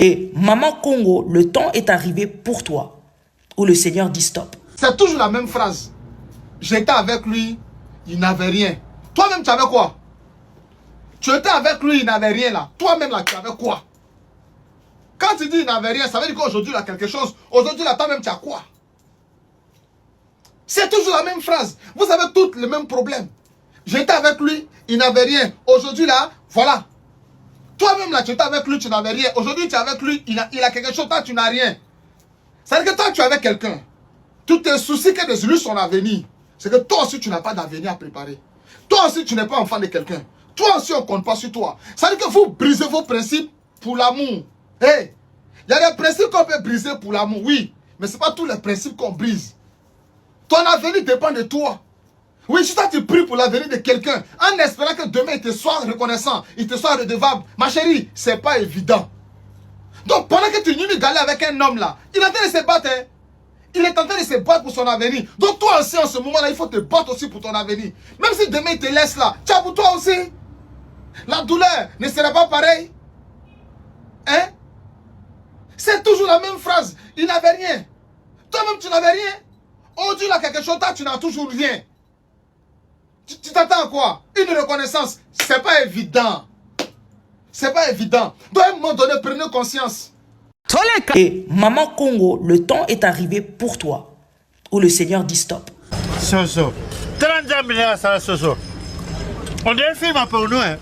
Et Maman Congo, le temps est arrivé pour toi, où le Seigneur dit stop. C'est toujours la même phrase. J'étais avec lui, il n'avait rien. Toi-même, tu avais quoi? Tu étais avec lui, il n'avait rien là. Toi-même là, tu avais quoi? Quand tu dis il n'avait rien, ça veut dire qu'aujourd'hui il a quelque chose. Aujourd'hui là, toi-même, tu as quoi? C'est toujours la même phrase. Vous avez tous les mêmes problèmes. J'étais avec lui, il n'avait rien. Aujourd'hui là, voilà. Toi-même là, tu étais avec lui, tu n'avais rien. Aujourd'hui, tu es avec lui, il a quelque chose, toi, tu n'as rien. Ça veut dire que toi, tu es avec quelqu'un. Tous tes soucis que de lui son avenir. C'est que toi aussi, tu n'as pas d'avenir à préparer. Toi aussi, tu n'es pas enfant de quelqu'un. Toi aussi, on ne compte pas sur toi. Ça veut dire que vous brisez vos principes pour l'amour. Hey, il y a des principes qu'on peut briser pour l'amour, oui. Mais ce n'est pas tous les principes qu'on brise. Ton avenir dépend de toi. Oui, si toi tu pries pour l'avenir de quelqu'un, en espérant que demain il te soit reconnaissant, il te soit redevable, ma chérie, c'est pas évident. Donc pendant que tu nuis galère avec un homme là, il est en train de se battre. Hein? Il est en train de se battre pour son avenir. Donc toi aussi en ce moment là, il faut te battre aussi pour ton avenir. Même si demain il te laisse là, tu as pour toi aussi. La douleur ne sera pas pareille. Hein? C'est toujours la même phrase. Il n'avait rien. Toi-même tu n'avais rien. Aujourd'hui là quelque chose, toi tu n'as toujours rien. Tu t'attends à quoi? Une reconnaissance. C'est pas évident. C'est pas évident. Donc à un moment donné, prenez conscience. Et Maman Congo, le temps est arrivé pour toi, où le Seigneur dit stop. Soso. 30 ans, mais ça, Soso. On dirait un film pour nous, hein.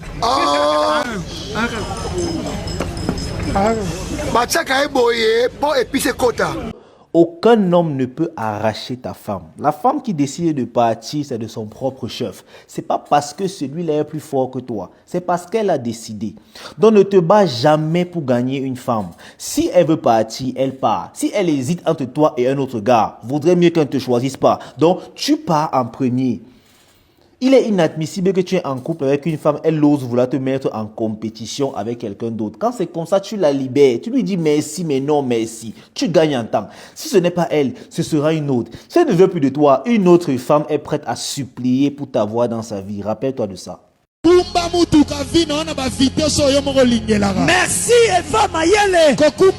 Aucun homme ne peut arracher ta femme. La femme qui décide de partir, c'est de son propre chef. C'est pas parce que celui-là est plus fort que toi. C'est parce qu'elle a décidé. Donc ne te bats jamais pour gagner une femme. Si elle veut partir, elle part. Si elle hésite entre toi et un autre gars, vaudrait mieux qu'elle ne te choisisse pas. Donc tu pars en premier. Il est inadmissible que tu es en couple avec une femme, elle ose vouloir te mettre en compétition avec quelqu'un d'autre. Quand c'est comme ça, tu la libères. Tu lui dis merci, mais non merci. Tu gagnes en temps. Si ce n'est pas elle, ce sera une autre. Si elle ne veut plus de toi, une autre femme est prête à supplier pour t'avoir dans sa vie. Rappelle-toi de ça. Merci Eva Mayele. Come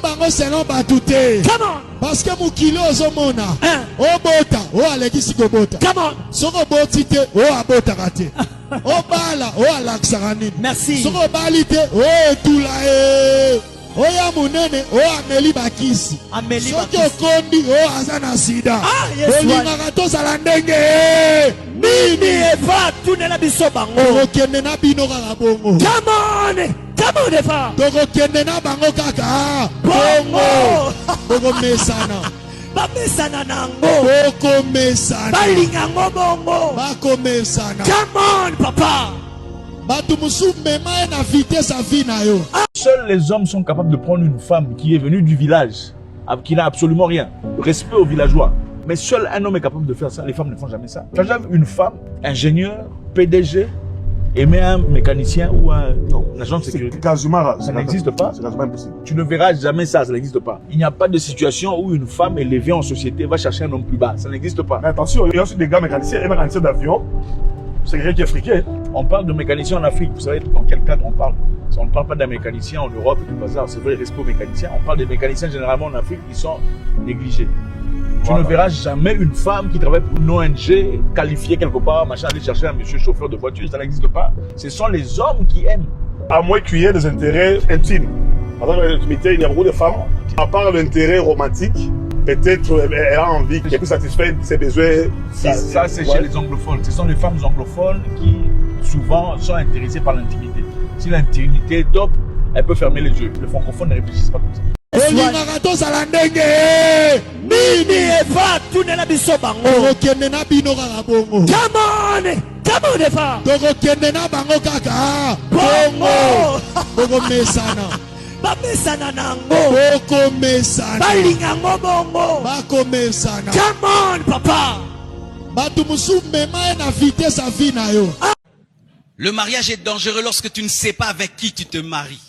on. Parce que mon kilo ozomona o bota o alekisi ko bota. Come on. Soko botite o abota kate. O bala o alaksaka nini. Merci. Soko balite o etula e. O ya munene o ameli bakisi. Ameli bakisi. bakisi. Soko kondi o azana sida. Ah yes. Olingaka tozala ndenge. Nini Eva tunela biso bango. Okende na bino kaka bongo. Come on. Come on Eva. Toko kende na bango kaka. Bongo. Bongo mesana. Bamesana nango. Boko mesana. Balinga ngo bongo. Bako mesana. Come on papa. Seuls les hommes sont capables de prendre une femme qui est venue du village, qui n'a absolument rien. Respect aux villageois. Mais seul un homme est capable de faire ça. Les femmes ne font jamais ça. Tu as jamais vu une femme, ingénieur, PDG, aimer un mécanicien ou un agent de sécurité? Ça n'existe pas. C'est impossible. Tu ne verras jamais ça, ça n'existe pas. Il n'y a pas de situation où une femme élevée en société va chercher un homme plus bas. Ça n'existe pas. Mais attention, il y a aussi des gars mécaniciens et mécaniciens d'avion. C'est quelqu'un qui est africain. On parle de mécaniciens en Afrique. Vous savez dans quel cadre on parle? On ne parle pas d'un mécanicien en Europe et tout le bazar. C'est vrai, respect aux mécaniciens. On parle des mécaniciens généralement en Afrique qui sont négligés. Tu ne verras jamais une femme qui travaille pour une ONG qualifiée quelque part, machin, aller chercher un monsieur chauffeur de voiture. Ça n'existe pas. Ce sont les hommes qui aiment. À moins qu'il y ait des intérêts intimes. Dans l'intimité, il y a beaucoup de femmes. À part l'intérêt romantique, peut-être elle a envie qu'elle puisse satisfaire ses besoins. Ça c'est chez les anglophones. Ce sont les femmes anglophones qui souvent sont intéressées par l'intimité. Si l'intimité est top, elle peut fermer les yeux. Les francophones ne réfléchissent pas comme ça. Nini Eva tunela biso bango. Okende na bino kaka bongo. Come on. Come on Eva. Okende na bango kaka. Bongo. Bongo mesana. Bamesana nango. Boko mesana. Balinga ngo bongo. Bako mesana. Come on papa. Batu musu mema na vitesse sa vie na yo. Le mariage est dangereux lorsque tu ne sais pas avec qui tu te maries.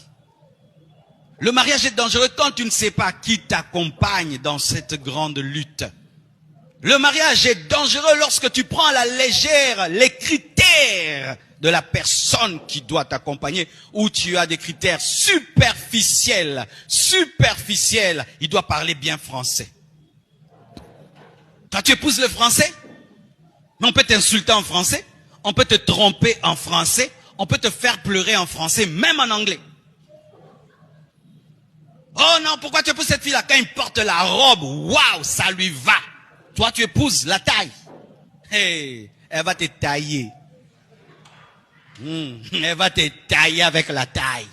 Le mariage est dangereux quand tu ne sais pas qui t'accompagne dans cette grande lutte. Le mariage est dangereux lorsque tu prends à la légère les critères critères de la personne qui doit t'accompagner, ou tu as des critères superficiels, il doit parler bien français. Quand tu épouses le français, mais on peut t'insulter en français, on peut te tromper en français, on peut te faire pleurer en français, même en anglais. Oh non, pourquoi tu épouses cette fille-là? Quand il porte la robe, waouh, ça lui va. Toi, tu épouses la taille. Hey, elle va te tailler. Elle va te tailler avec la taille.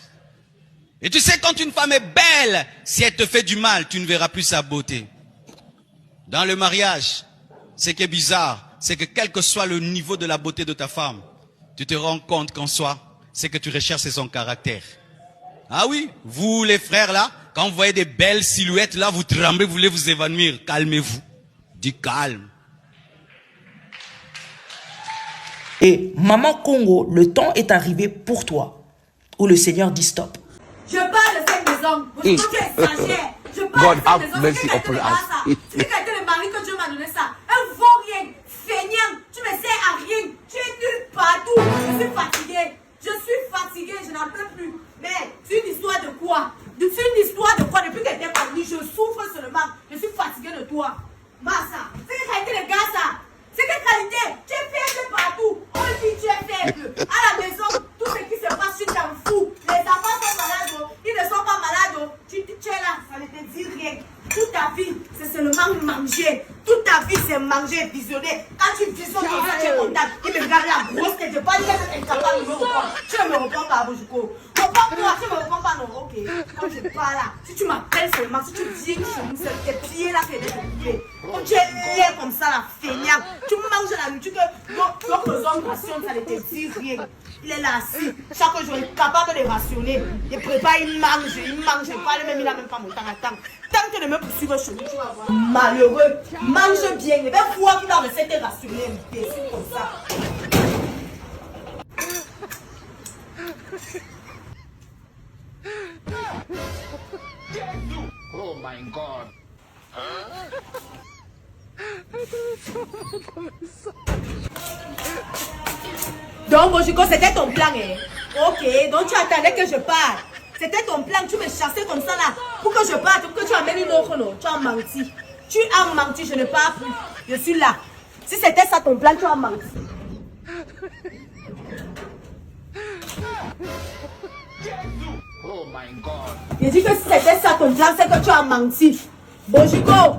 Et tu sais, quand une femme est belle, si elle te fait du mal, tu ne verras plus sa beauté. Dans le mariage, ce qui est bizarre, c'est que quel que soit le niveau de la beauté de ta femme, tu te rends compte qu'en soi, ce que tu recherches, c'est son caractère. Ah oui, vous les frères là, quand vous voyez des belles silhouettes là, vous tremblez, vous voulez vous évanouir. Calmez-vous. Du calme. Et Maman Congo, le temps est arrivé pour toi, où le Seigneur dit stop. Je parle de cette maison. Tu es étrangère. Je parle de cette maison. C'est quelqu'un le mari que Dieu m'a donné ça. Un vaut rien, feignant. Tu me sers à rien. Tu es nul partout. Je suis fatiguée. Je n'en peux plus. Mais c'est une histoire de quoi? C'est une histoire de quoi? Depuis que tu es parmi, je souffre seulement. Je suis fatiguée de toi. Massa, c'est quelle qualité les gars ça? C'est quelle qualité? Tu es faible partout. On dit tu es faible. À la maison, tout ce qui se passe, tu t'en fous. Les enfants sont malades, ils ne sont pas malades. Tu es là, ça ne te dit rien. Toute ta vie, c'est seulement manger. Toute ta vie, c'est manger, visionner. Quand tu visionnes comme ça, tu es content. Il me regarde la grosse tête. Je ne pas dire que tu es incapable de me répondre. Tu ne me réponds pas, Bojuko. Réponds-moi, tu ne me réponds pas, non. Ok. Quand je parle là, si tu m'appelles seulement, si tu viens chez nous, c'est tes pieds là qui viennent te couper. Quand tu es lié comme ça, la feignante, tu manges la nourriture que d'autres hommes rationnent, ça ne te dit rien. Il est là assis. Chaque jour, il est capable de rationner. Il prépare, il mange pas, il n'a même pas mon temps à temps. Tant que ne me poursuivre chez nous, tu vas voir. Malheureux, mange bien. Il va voir que la recette est rationnée. C'est comme ça. Oh my God. Donc, Bojuko, c'était ton plan, hein? Ok, donc tu attendais que je parte. C'était ton plan, tu me chassais comme ça là. Pour que je parte, pour que tu amènes une autre, non? Tu as menti. Tu as menti, je ne pars plus. Je suis là. Si c'était ça ton plan, tu as menti. Oh my God. Il dit que si c'était ça ton plan, c'est que tu as menti. Bojuko,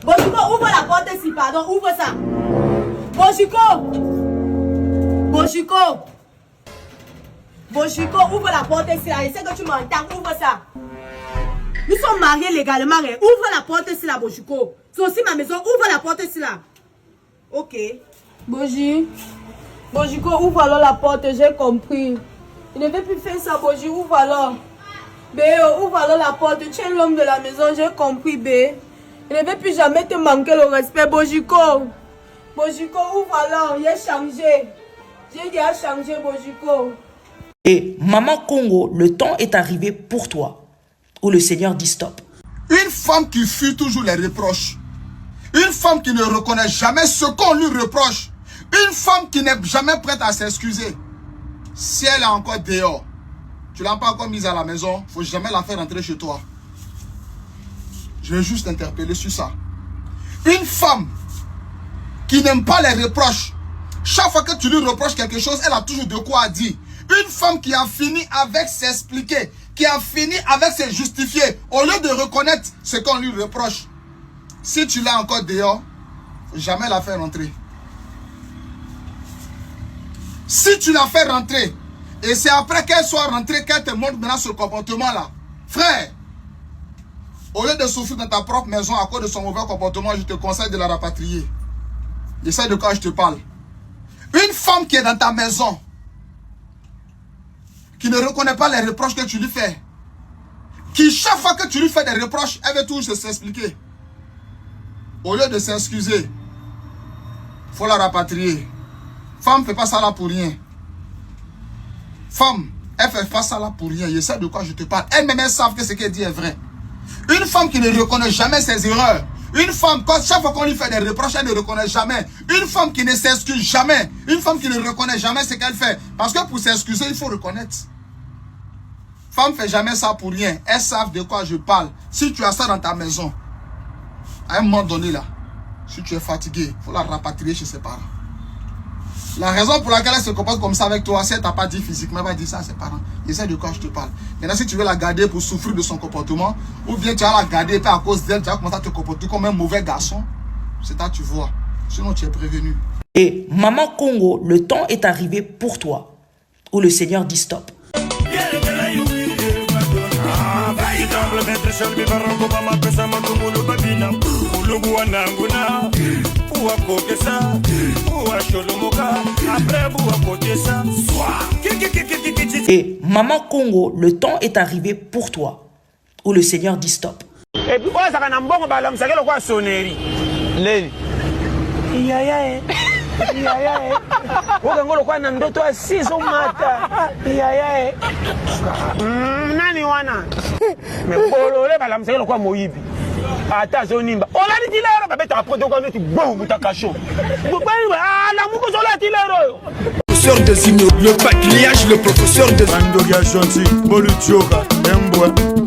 ouvre la porte ici, pardon, ouvre ça. Bojuko, ouvre la porte ici, là. Je sais que tu m'entends, ouvre ça. Nous sommes mariés légalement, hein. Ouvre la porte ici, là, Bojuko. C'est aussi ma maison, ouvre la porte ici, là. Ok. Bojuko, ouvre alors la porte, j'ai compris. Il ne veut plus faire ça, Boji, ouvre alors. Béo, ouvre alors la porte, tu es l'homme de la maison, j'ai compris, Bé. Il ne veut plus jamais te manquer le respect, Bojuko, ouvre alors, il a changé. J'ai déjà changé, Bojuko. Et Maman Congo, le temps est arrivé pour toi, où le Seigneur dit stop. Une femme qui fuit toujours les reproches. Une femme qui ne reconnaît jamais ce qu'on lui reproche. Une femme qui n'est jamais prête à s'excuser. Si elle est encore dehors, tu ne l'as pas encore mise à la maison, il ne faut jamais la faire rentrer chez toi. Je vais juste t'interpeller sur ça. Une femme qui n'aime pas les reproches. Chaque fois que tu lui reproches quelque chose, elle a toujours de quoi dire. Une femme qui a fini avec s'expliquer, qui a fini avec se justifier, au lieu de reconnaître ce qu'on lui reproche. Si tu l'as encore dehors, il ne faut jamais la faire rentrer. Si tu la fais rentrer, et c'est après qu'elle soit rentrée qu'elle te montre maintenant ce comportement-là. Frère, au lieu de souffrir dans ta propre maison à cause de son mauvais comportement, je te conseille de la rapatrier. Je sais de quoi je te parle. Une femme qui est dans ta maison, qui ne reconnaît pas les reproches que tu lui fais, qui chaque fois que tu lui fais des reproches, elle veut toujours s'expliquer. Au lieu de s'excuser, il faut la rapatrier. Femme ne fait pas ça là pour rien. Femme, elle ne fait pas ça là pour rien. Je sais de quoi je te parle. Elle-même, elle savent que ce qu'elle dit est vrai. Une femme qui ne reconnaît jamais ses erreurs. Une femme, chaque fois qu'on lui fait des reproches, elle ne reconnaît jamais. Une femme qui ne s'excuse jamais, une femme qui ne reconnaît jamais ce qu'elle fait. Parce que pour s'excuser, il faut reconnaître. Femme ne fait jamais ça pour rien. Elles savent de quoi je parle. Si tu as ça dans ta maison, à un moment donné là, si tu es fatigué, il faut la rapatrier chez ses parents. La raison pour laquelle elle se comporte comme ça avec toi, si elle t'a pas dit physiquement, elle va dire ça à ses parents. Et c'est de quoi je te parle. Maintenant, si tu veux la garder pour souffrir de son comportement, ou bien tu vas la garder et puis à cause d'elle, tu vas commencer à te comporter comme un mauvais garçon, c'est ça tu vois. Sinon, tu es prévenu. Et Maman Congo, le temps est arrivé pour toi, où le Seigneur dit stop. Et Maman Congo, le temps est arrivé pour toi, où le Seigneur dit stop. Et puis, ça va n'en bon balam, ça va quoi sonnerie. Leni. Yaya. Yaya. Oga ngolo kwa na ndoto asizo mata. Yaya. Nani wana? Me bolole balam, ça va quoi moyibi. Ata zonimba. Ola ni dilero ba beta protocole tu bon mutakacho. La muko zola dilero. Professeur des immeubles, le patriarche, le professeur des Andoga Gentil, Moluchoka, Mboa.